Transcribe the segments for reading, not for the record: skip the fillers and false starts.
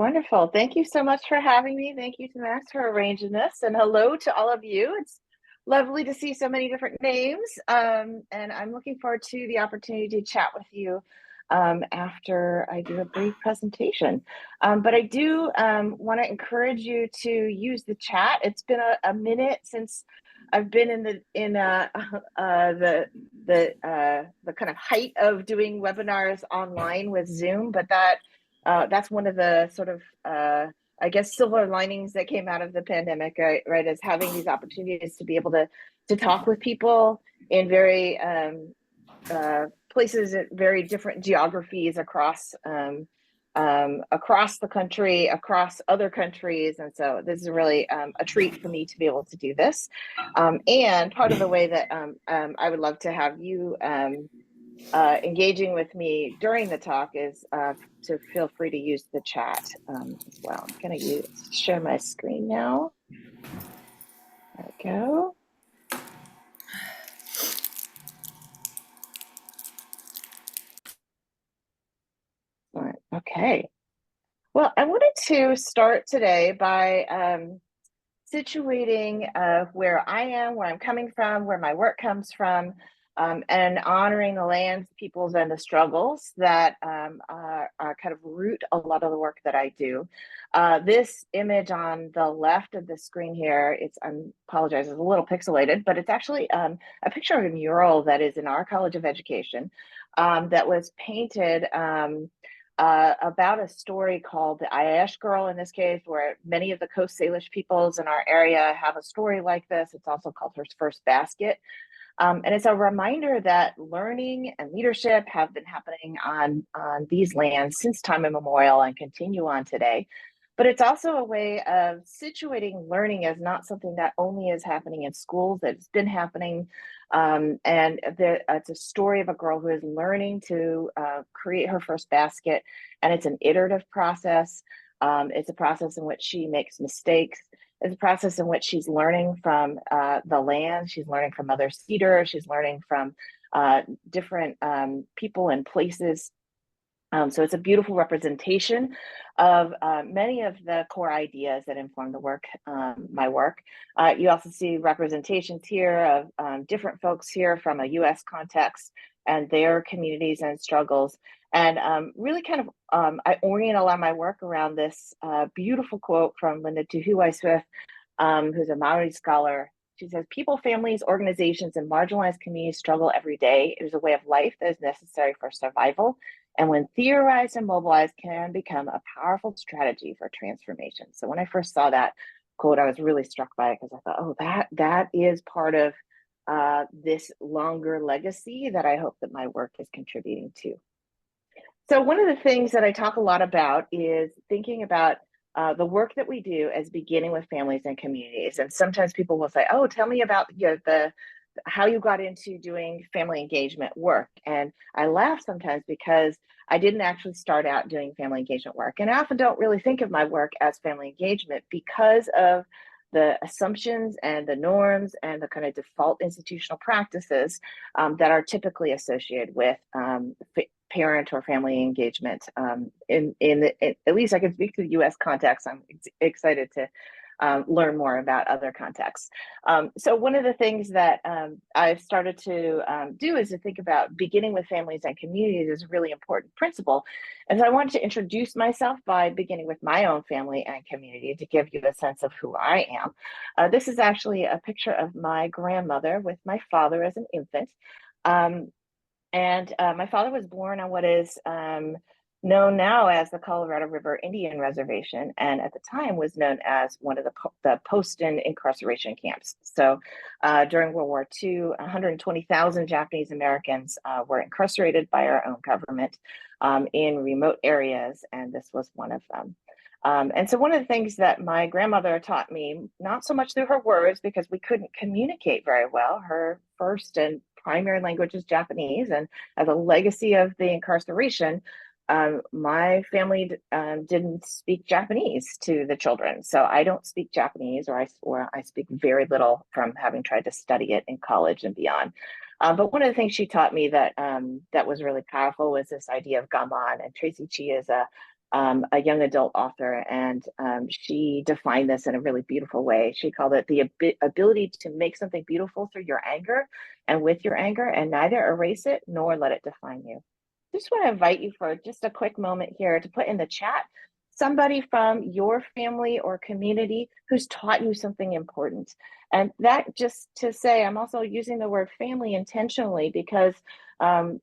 Wonderful. Thank you so much for having me. Thank you to Max for arranging this. And hello to all of you. It's lovely to see so many different names. And I'm looking forward to the opportunity to chat with you after I do a brief presentation. But I do want to encourage you to use the chat. It's been a minute since I've been in the kind of height of doing webinars online with Zoom, but that's one of the sort of I guess silver linings that came out of the pandemic, right? Is having these opportunities to be able to talk with people in very places at very different geographies across the country, across other countries. And so this is really a treat for me to be able to do this. And part of the way that I would love to have you engaging with me during the talk is to feel free to use the chat as well. I'm going to share my screen now. There we go. All right. Okay. Well, I wanted to start today by situating where I am, where I'm coming from, where my work comes from, and honoring the lands, peoples, and the struggles that are kind of root a lot of the work that I do. This image on the left of the screen here, I apologize, it's a little pixelated, but it's actually a picture of a mural that is in our College of Education that was painted about a story called the Ayash Girl, in this case, where many of the Coast Salish peoples in our area have a story like this. It's also called Her First Basket. And it's a reminder that learning and leadership have been happening on these lands since time immemorial and continue on today. But it's also a way of situating learning as not something that only is happening in schools, that it's been happening. It's a story of a girl who is learning to create her first basket, and it's an iterative process. It's a process in which she makes mistakes. It's a process in which she's learning from the land. She's learning from other seeders. She's learning from different people and places. So it's a beautiful representation of many of the core ideas that inform the work, my work. You also see representations here of different folks here from a US context and their communities and struggles. And really kind of, I orient a lot of my work around this beautiful quote from Linda Dehumanization, who's a Maori scholar. She says, people, families, organizations, and marginalized communities struggle every day. It is a way of life that is necessary for survival, and when theorized and mobilized, can become a powerful strategy for transformation. So when I first saw that quote, I was really struck by it because I thought, oh, that is part of this longer legacy that I hope that my work is contributing to. So one of the things that I talk a lot about is thinking about the work that we do as beginning with families and communities. And sometimes people will say, oh, tell me about how you got into doing family engagement work. And I laugh sometimes because I didn't actually start out doing family engagement work. And I often don't really think of my work as family engagement because of the assumptions and the norms and the kind of default institutional practices that are typically associated with parent or family engagement. At least I can speak to the US context. I'm excited to learn more about other contexts. So one of the things that I've started to do is to think about beginning with families and communities is a really important principle. And so I wanted to introduce myself by beginning with my own family and community to give you a sense of who I am. This is actually a picture of my grandmother with my father as an infant. My father was born on what is known now as the Colorado River Indian Reservation, and at the time was known as one of the Poston incarceration camps. So during World War II, 120,000 Japanese Americans were incarcerated by our own government in remote areas, and this was one of them. And so one of the things that my grandmother taught me, not so much through her words, because we couldn't communicate very well, her first and primary language is Japanese, and as a legacy of the incarceration, my family didn't speak Japanese to the children. So I don't speak Japanese, or I speak very little from having tried to study it in college and beyond. But one of the things she taught me that was really powerful was this idea of gaman. And Tracy Chi is a a young adult author, and she defined this in a really beautiful way. She called it the ability to make something beautiful through your anger and with your anger, and neither erase it nor let it define you. Just want to invite you for just a quick moment here to put in the chat somebody from your family or community who's taught you something important. And that, just to say, I'm also using the word family intentionally because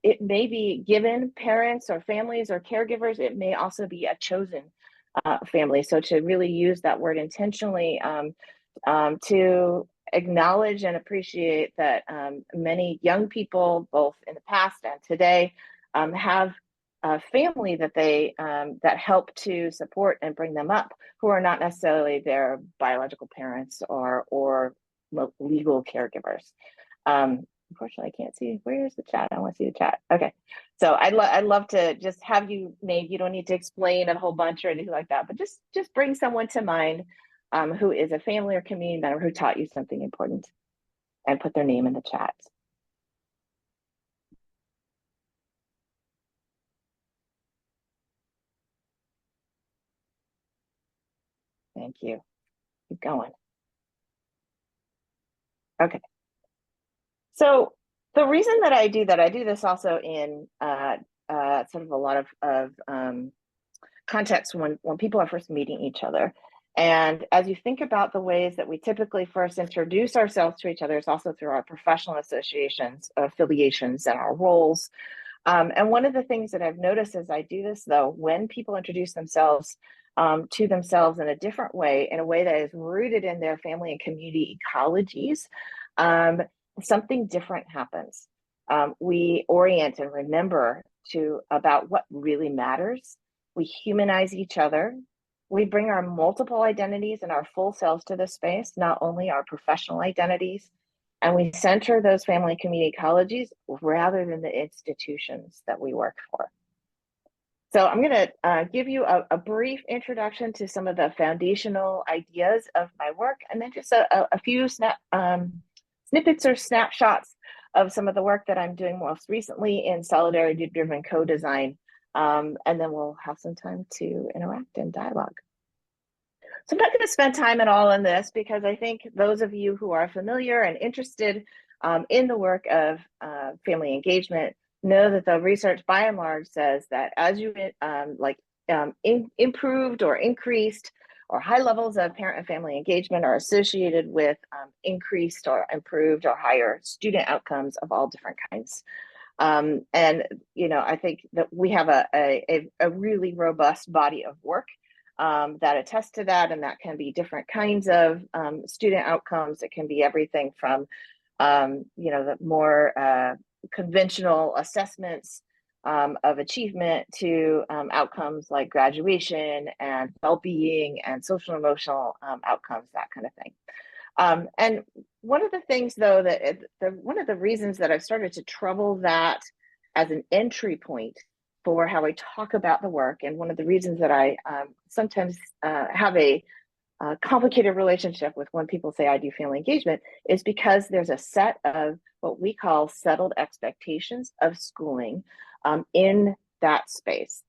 it may be given parents or families or caregivers. It may also be a chosen family. So to really use that word intentionally to acknowledge and appreciate that many young people, both in the past and today, have a family that they that help to support and bring them up, who are not necessarily their biological parents or legal caregivers. Unfortunately, I can't see. Where's the chat? I want to see the chat. Okay, so I'd love to just have you name. You don't need to explain a whole bunch or anything like that, but just bring someone to mind who is a family or community member who taught you something important, and put their name in the chat. Thank you. Keep going. Okay. So the reason that I do that, I do this also in sort of a lot of context when people are first meeting each other. And as you think about the ways that we typically first introduce ourselves to each other, it's also through our professional associations, affiliations, and our roles. And one of the things that I've noticed as I do this, though, when people introduce themselves to themselves in a different way, in a way that is rooted in their family and community ecologies, something different happens. We orient and remember about what really matters. We humanize each other. We bring our multiple identities and our full selves to this space, not only our professional identities, and we center those family and community ecologies rather than the institutions that we work for. So I'm going to give you a brief introduction to some of the foundational ideas of my work, and then just a few snippets or snapshots of some of the work that I'm doing most recently in solidarity-driven co-design. And then we'll have some time to interact and dialogue. So I'm not going to spend time at all on this because I think those of you who are familiar and interested in the work of family engagement know that the research by and large says that as you improved or increased or high levels of parent and family engagement are associated with increased or improved or higher student outcomes of all different kinds. And I think that we have a really robust body of work that attests to that, and that can be different kinds of student outcomes. It can be everything from the more conventional assessments of achievement to outcomes like graduation and well-being and social and emotional outcomes, that kind of thing. And one of the things, though, one of the reasons that I've started to trouble that as an entry point for how I talk about the work, and one of the reasons that I sometimes have a complicated relationship with when people say I do family engagement, is because there's a set of what we call settled expectations of schooling in that space.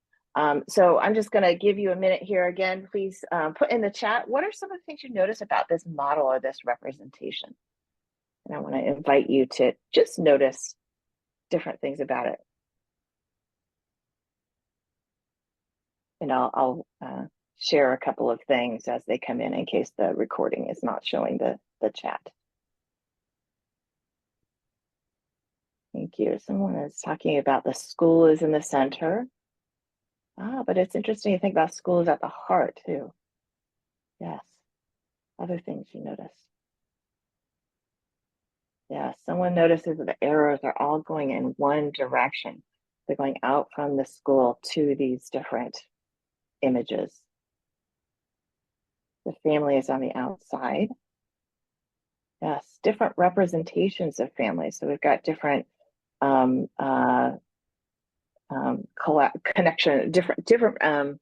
So I'm just going to give you a minute here again. Please put in the chat, what are some of the things you notice about this model or this representation? And I want to invite you to just notice different things about it. And I'll share a couple of things as they come in case the recording is not showing the chat. Thank you. Someone is talking about the school is in the center. But it's interesting to think about school is at the heart too. Yes. Other things you notice. Yeah, someone notices that the arrows are all going in one direction. They're going out from the school to these different images. The family is on the outside. Yes, different representations of families. So we've got different connection, different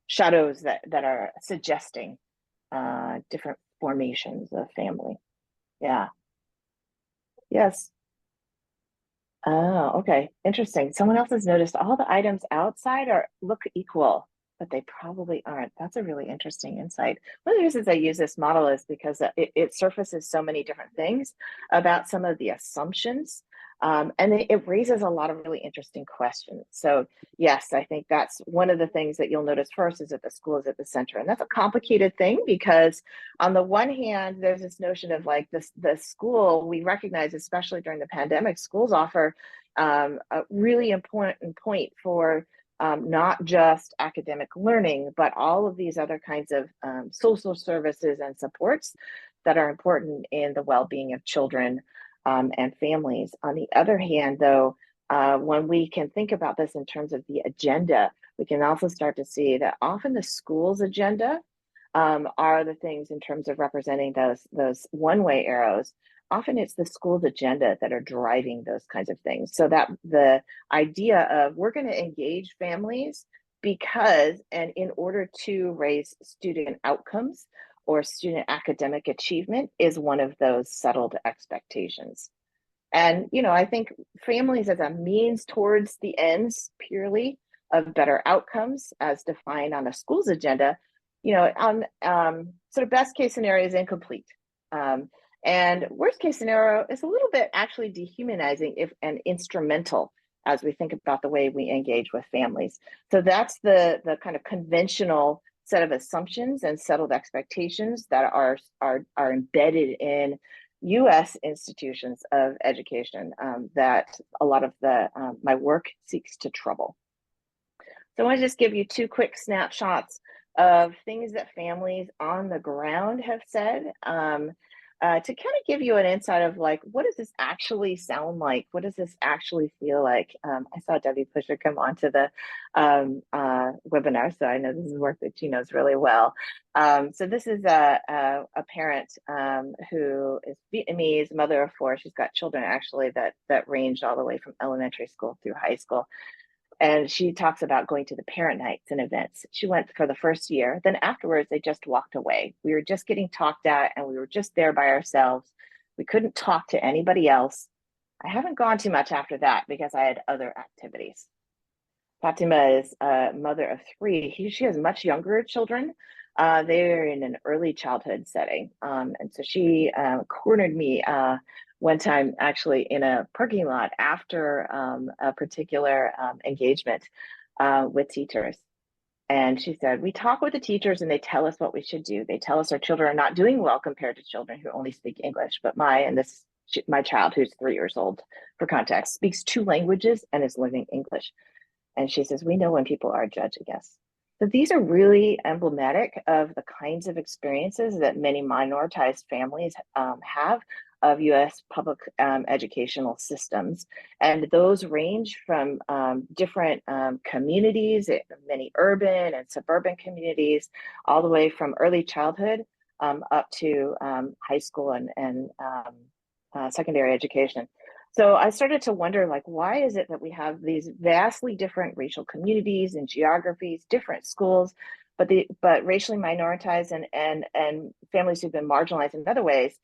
shadows that are suggesting different formations of family. Yeah. Yes. Oh, okay. Interesting. Someone else has noticed all the items outside look equal. but they probably aren't. That's a really interesting insight. One of the reasons I use this model is because it surfaces so many different things about some of the assumptions. And it raises a lot of really interesting questions. So yes, I think that's one of the things that you'll notice first is that the school is at the center. And that's a complicated thing because on the one hand, there's this notion of like the school, we recognize, especially during the pandemic, schools offer a really important point for not just academic learning, but all of these other kinds of social services and supports that are important in the well-being of children and families. On the other hand, though, when we can think about this in terms of the agenda, we can also start to see that often the school's agenda are the things in terms of representing those one-way arrows. Often it's the school's agenda that are driving those kinds of things. So that the idea of we're going to engage families because, and in order to raise student outcomes or student academic achievement is one of those settled expectations. And, you know, I think families as a means towards the ends purely of better outcomes as defined on a school's agenda, you know, on sort of best case scenario is incomplete. And worst case scenario is a little bit actually dehumanizing and instrumental as we think about the way we engage with families. So that's the kind of conventional set of assumptions and settled expectations that are embedded in U.S. institutions of education that a lot of my work seeks to trouble. So I want to just give you two quick snapshots of things that families on the ground have said to kind of give you an insight of like, what does this actually sound like? What does this actually feel like? I saw Debbie Pusher come onto the webinar, so I know this is work that she knows really well. So this is a parent who is Vietnamese, mother of four. She's got children actually that ranged all the way from elementary school through high school. And she talks about going to the parent nights and events. She went for the first year. Then afterwards, they just walked away. We were just getting talked at and we were just there by ourselves. We couldn't talk to anybody else. I haven't gone too much after that because I had other activities. Fatima is a mother of three. She has much younger children. They're in an early childhood setting. And so she cornered me one time actually in a parking lot after a particular engagement with teachers. And she said, we talk with the teachers and they tell us what we should do. They tell us our children are not doing well compared to children who only speak English. But my child, who's 3 years old, for context, speaks 2 languages and is learning English. And she says, we know when people are judging us. So these are really emblematic of the kinds of experiences that many minoritized families have of US public educational systems. And those range from different communities, many urban and suburban communities, all the way from early childhood up to high school and secondary education. So I started to wonder, like, why is it that we have these vastly different racial communities and geographies, different schools, but racially minoritized and families who've been marginalized in other ways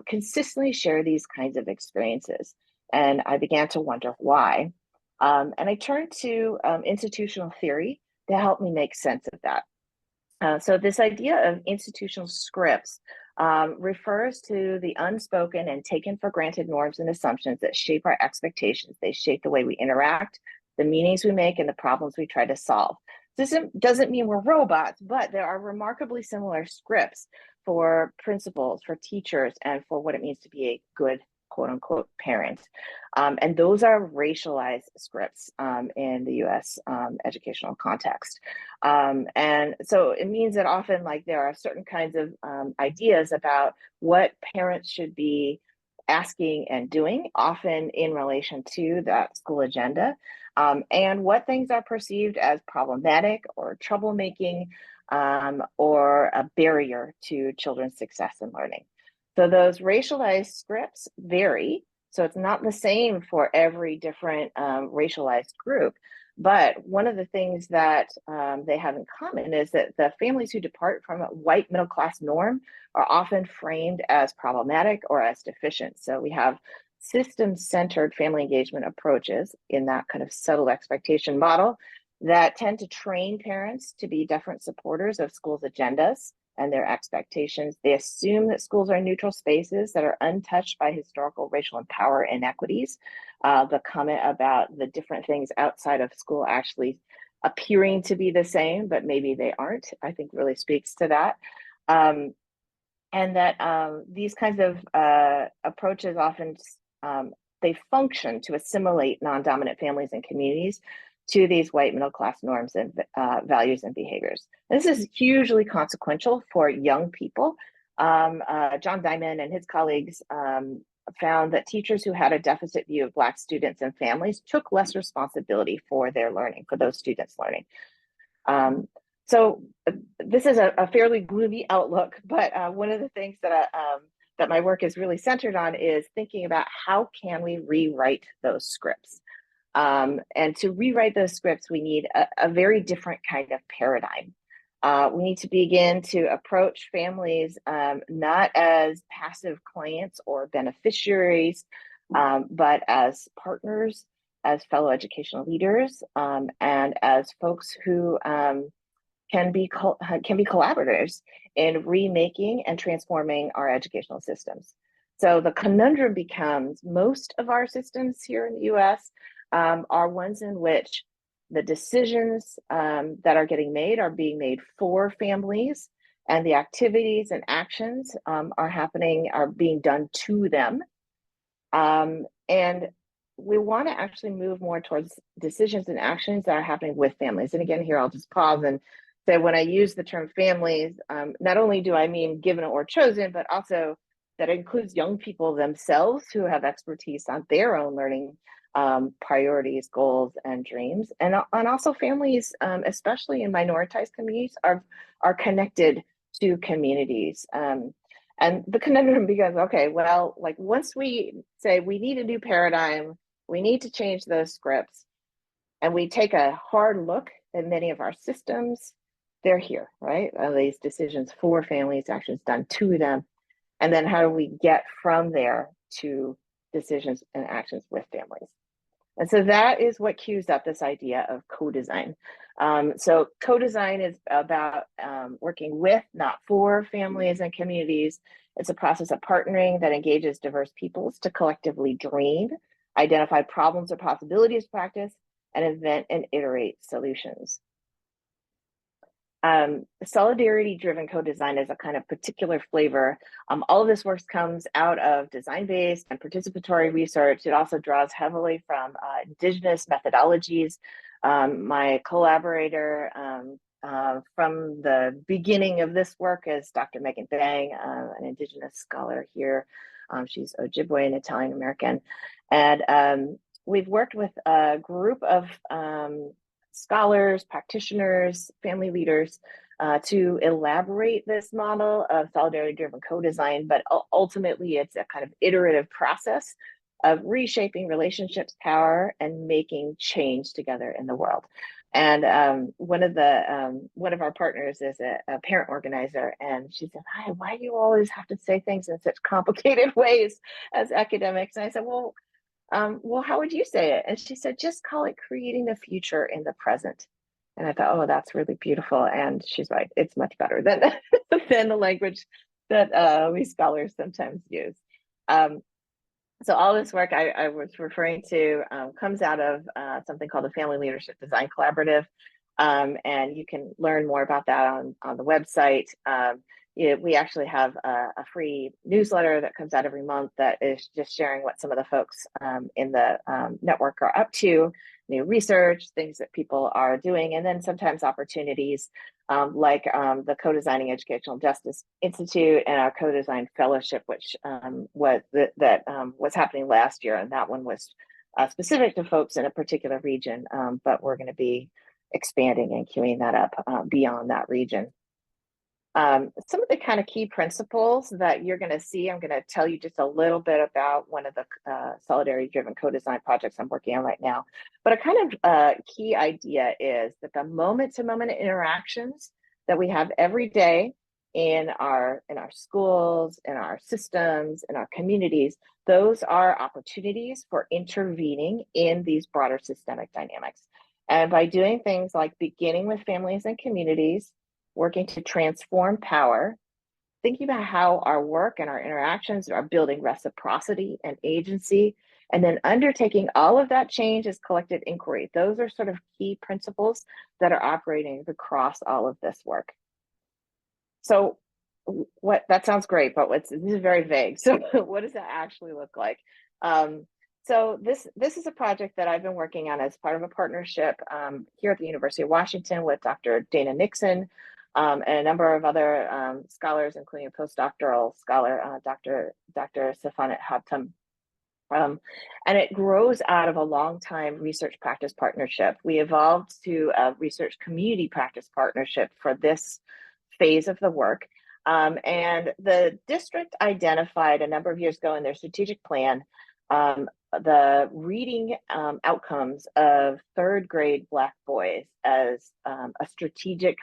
consistently share these kinds of experiences? And I began to wonder why. And I turned to institutional theory to help me make sense of that. So this idea of institutional scripts refers to the unspoken and taken for granted norms and assumptions that shape our expectations. They shape the way we interact, the meanings we make, and the problems we try to solve. This doesn't mean we're robots, but there are remarkably similar scripts for principals, for teachers, and for what it means to be a good quote unquote parent. And those are racialized scripts in the US educational context. And so it means that often like there are certain kinds of ideas about what parents should be asking and doing, often in relation to that school agenda, and what things are perceived as problematic or troublemaking or a barrier to children's success and learning. So those racialized scripts vary. So it's not the same for every different racialized group. But one of the things that they have in common is that the families who depart from a white middle class norm are often framed as problematic or as deficient. So we have system-centered family engagement approaches in that kind of settled expectation model. that tend to train parents to be deferent supporters of schools' agendas and their expectations. They assume that schools are neutral spaces that are untouched by historical racial and power inequities. The comment about the different things outside of school actually appearing to be the same, but maybe they aren't, I think really speaks to that. And that these kinds of approaches often they function to assimilate non-dominant families and communities to these white middle class norms and values and behaviors. This is hugely consequential for young people. John Diamond and his colleagues found that teachers who had a deficit view of Black students and families took less responsibility for their learning, for those students' learning. So this is a fairly gloomy outlook, but one of the things that that my work is really centered on is thinking about how can we rewrite those scripts. And to rewrite those scripts, we need a very different kind of paradigm. We need to begin to approach families not as passive clients or beneficiaries, but as partners, as fellow educational leaders, and as folks who can be collaborators in remaking and transforming our educational systems. So the conundrum becomes most of our systems here in the US are ones in which the decisions that are getting made are being made for families, and the activities and actions are being done to them. And we want to actually move more towards decisions and actions that are happening with families. And again, here I'll just pause and say, when I use the term families, not only do I mean given or chosen, but also that includes young people themselves who have expertise on their own learning priorities, goals, and dreams. And also families, especially in minoritized communities, are connected to communities. And the conundrum becomes, okay, well, like once we say we need a new paradigm, we need to change those scripts, and we take a hard look at many of our systems, they're here, right? These decisions for families, actions done to them. And then how do we get from there to decisions and actions with families? And so that is what cues up this idea of co-design. So co-design is about working with, not for, families and communities. It's a process of partnering that engages diverse peoples to collectively dream, identify problems or possibilities of practice, and invent and iterate solutions. Solidarity-driven co-design is a kind of particular flavor. All of this work comes out of design-based and participatory research. It also draws heavily from indigenous methodologies. My collaborator from the beginning of this work is Dr. Megan Bang, an indigenous scholar here. She's Ojibwe and Italian American. And we've worked with a group of scholars, practitioners, family leaders to elaborate this model of solidarity-driven co-design, but ultimately it's a kind of iterative process of reshaping relationships, power, and making change together in the world. And one of our partners is a parent organizer, and she said, "Hi, why do you always have to say things in such complicated ways as academics?" And I said, well, how would you say it? And she said, just call it creating the future in the present. And I thought, oh, that's really beautiful. And she's right, it's much better than, than the language that we scholars sometimes use. So all this work I was referring to comes out of something called the Family Leadership Design Collaborative. And you can learn more about that on the website. We actually have a free newsletter that comes out every month that is just sharing what some of the folks in the network are up to, new research, things that people are doing, and then sometimes opportunities like the Co-Designing Educational Justice Institute and our Co-Design Fellowship, which was happening last year, and that one was specific to folks in a particular region, but we're going to be expanding and queuing that up beyond that region. Some of the kind of key principles that you're going to see, I'm going to tell you just a little bit about one of the solidarity-driven co-design projects I'm working on right now. But a kind of key idea is that the moment-to-moment interactions that we have every day in our schools, in our systems, in our communities, those are opportunities for intervening in these broader systemic dynamics. And by doing things like beginning with families and communities, working to transform power, thinking about how our work and our interactions are building reciprocity and agency, and then undertaking all of that change as collective inquiry. Those are sort of key principles that are operating across all of this work. So what that sounds great, but this is very vague. So what does that actually look like? So this is a project that I've been working on as part of a partnership here at the University of Washington with Dr. Dana Nixon and a number of other scholars, including a postdoctoral scholar, Dr. Safanet Habtam. And it grows out of a long time research practice partnership. We evolved to a research community practice partnership for this phase of the work. And the district identified a number of years ago in their strategic plan the reading outcomes of third grade Black boys as a strategic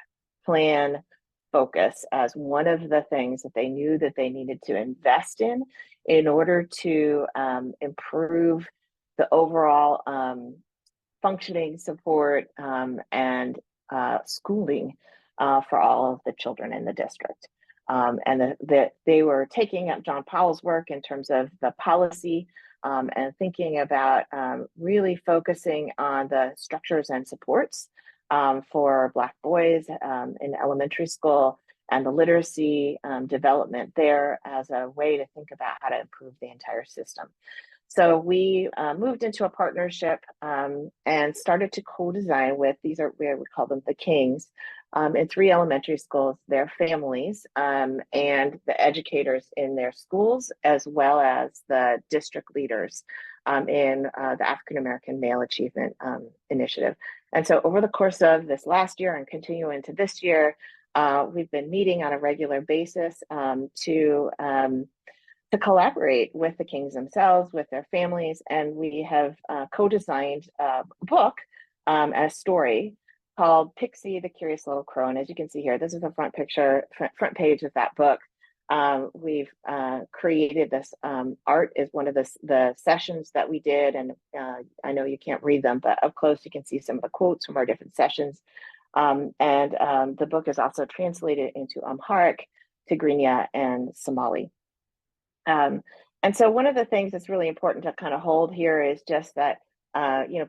plan focus as one of the things that they knew that they needed to invest in order to improve the overall functioning, support, and schooling for all of the children in the district. And that they were taking up John Powell's work in terms of the policy and thinking about really focusing on the structures and supports for Black boys in elementary school and the literacy development there as a way to think about how to improve the entire system. So we moved into a partnership and started to co-design with, these are where we call them the Kings, in 3 elementary schools, their families, and the educators in their schools, as well as the district leaders in the African American Male Achievement Initiative. And so over the course of this last year and continuing into this year, we've been meeting on a regular basis to collaborate with the Kings themselves, with their families, and we have co-designed a book, a story called Pixie, the Curious Little Crow. And as you can see here, this is the front front page of that book. We've created this art is one of the sessions that we did, and I know you can't read them, but up close you can see some of the quotes from our different sessions. And the book is also translated into Amharic, Tigrinya, and Somali. And so one of the things that's really important to kind of hold here is just that,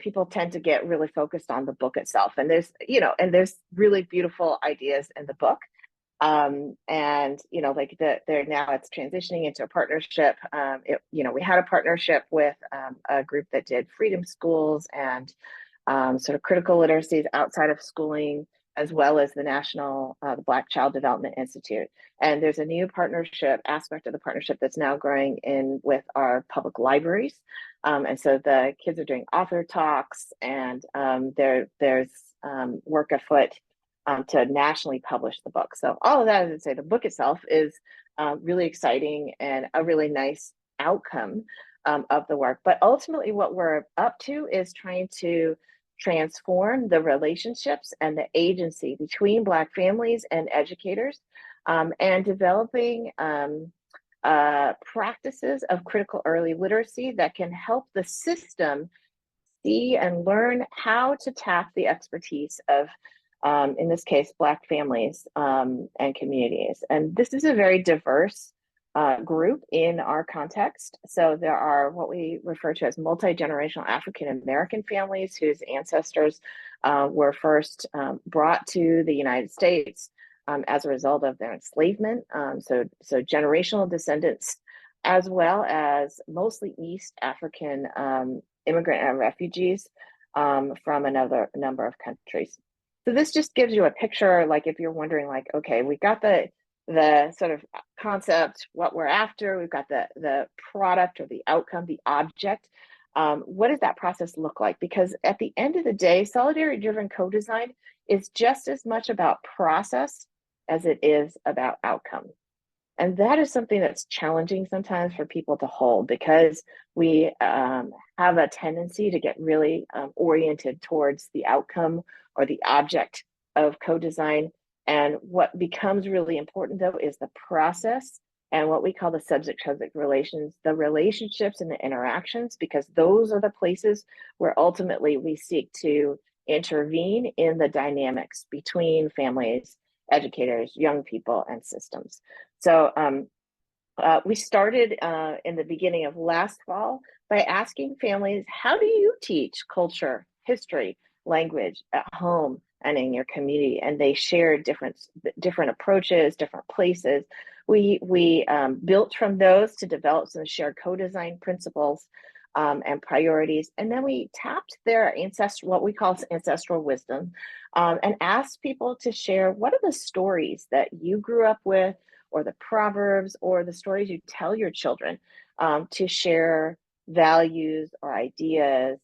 people tend to get really focused on the book itself, and there's really beautiful ideas in the book. And, like they're now it's transitioning into a partnership. We had a partnership with a group that did freedom schools and sort of critical literacies outside of schooling, as well as the National the Black Child Development Institute. And there's a new partnership aspect of the partnership that's now growing in with our public libraries. And so the kids are doing author talks, and there's work afoot to nationally publish the book. So all of that is to say the book itself is really exciting and a really nice outcome of the work. But ultimately what we're up to is trying to transform the relationships and the agency between Black families and educators, and developing practices of critical early literacy that can help the system see and learn how to tap the expertise of, in this case, Black families and communities. And this is a very diverse group in our context. So there are what we refer to as multi-generational African American families whose ancestors were first brought to the United States as a result of their enslavement. So generational descendants, as well as mostly East African immigrant and refugees from another number of countries. So this just gives you a picture, like if you're wondering, like, okay, we got the sort of concept, what we're after, we've got the product or the outcome, the object. What does that process look like? Because at the end of the day, solidarity-driven co-design is just as much about process as it is about outcome. And that is something that's challenging sometimes for people to hold, because we have a tendency to get really oriented towards the outcome or the object of co-design. And what becomes really important, though, is the process and what we call the subject-object relations, the relationships and the interactions, because those are the places where ultimately we seek to intervene in the dynamics between families, educators, young people, and systems. So we started in the beginning of last fall by asking families, how do you teach culture, history, language at home and in your community? And they shared different approaches, different places. We built from those to develop some shared co-design principles and priorities. And then we tapped their what we call ancestral wisdom, and asked people to share, what are the stories that you grew up with, or the proverbs, or the stories you tell your children, to share values or ideas,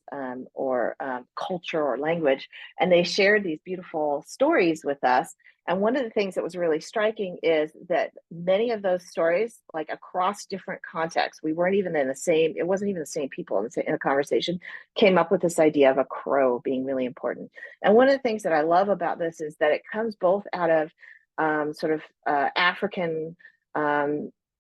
or culture or language. And they shared these beautiful stories with us. And one of the things that was really striking is that many of those stories, like across different contexts, we weren't even in the same, it wasn't even the same people in a conversation, came up with this idea of a crow being really important. And one of the things that I love about this is that it comes both out of sort of African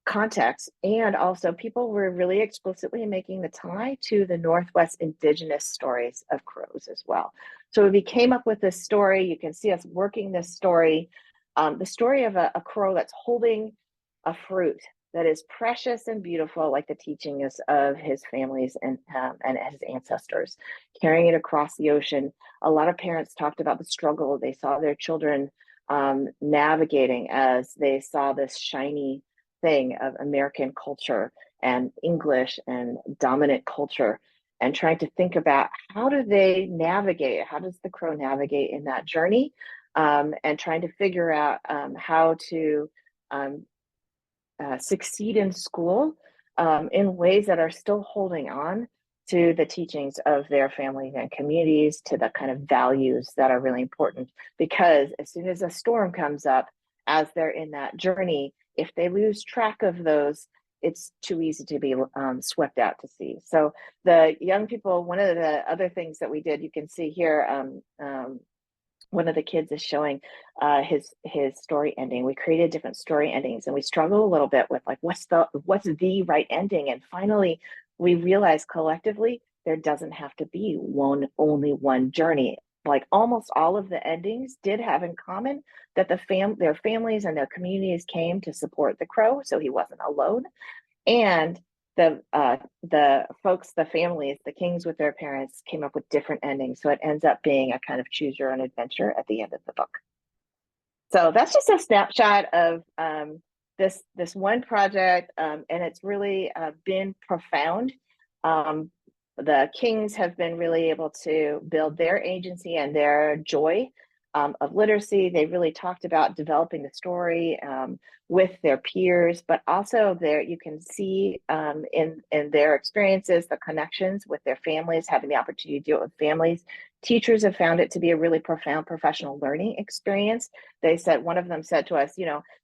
context, and also people were really explicitly making the tie to the Northwest indigenous stories of crows as well. So we came up with this story. You can see us working this story, the story of a crow that's holding a fruit that is precious and beautiful, like the teaching is of his families and his ancestors, carrying it across the ocean. A lot of parents talked about the struggle they saw their children navigating as they saw this shiny thing of American culture and English and dominant culture, and trying to think about, how do they navigate? How does the crow navigate in that journey? And trying to figure out how to succeed in school in ways that are still holding on to the teachings of their families and communities, to the kind of values that are really important. Because as soon as a storm comes up, as they're in that journey, if they lose track of those, it's too easy to be swept out to sea. So the young people, one of the other things that we did, you can see here, one of the kids is showing his story ending. We created different story endings, and we struggle a little bit with, like, what's the right ending. And finally, we realized collectively there doesn't have to be only one journey. Like, almost all of the endings did have in common that their families and their communities came to support the crow, so he wasn't alone. And the folks, the families, the kings with their parents, came up with different endings. So it ends up being a kind of choose your own adventure at the end of the book. So that's just a snapshot of this one project, and it's really been profound. The kings have been really able to build their agency and their joy of literacy. They really talked about developing the story with their peers, but also you can see in their experiences, the connections with their families, having the opportunity to deal with families. Teachers have found it to be a really profound professional learning experience. One of them said to us,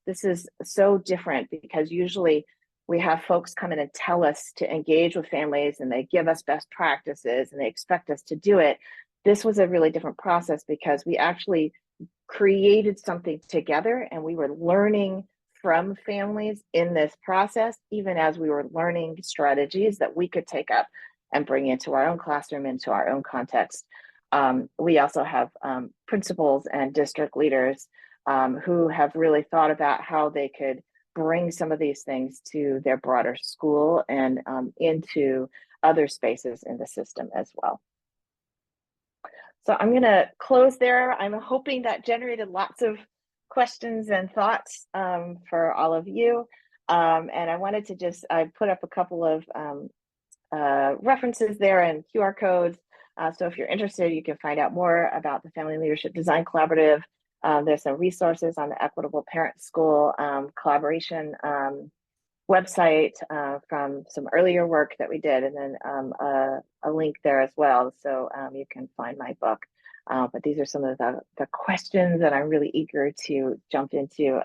this is so different, because usually we have folks come in and tell us to engage with families, and they give us best practices and they expect us to do it. This was a really different process, because we actually created something together, and we were learning from families in this process, even as we were learning strategies that we could take up and bring into our own classroom, into our own context. We also have principals and district leaders who have really thought about how they could bring some of these things to their broader school and into other spaces in the system as well. So I'm going to close there. I'm hoping that generated lots of questions and thoughts for all of you. And I wanted to I put up a couple of references there and QR codes. So if you're interested, you can find out more about the Family Leadership Design Collaborative. There's some resources on the Equitable Parent School collaboration website from some earlier work that we did, and then a link there as well. So you can find my book. But these are some of the questions that I'm really eager to jump into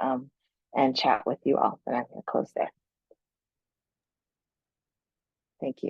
and chat with you all. And I'm going to close there. Thank you.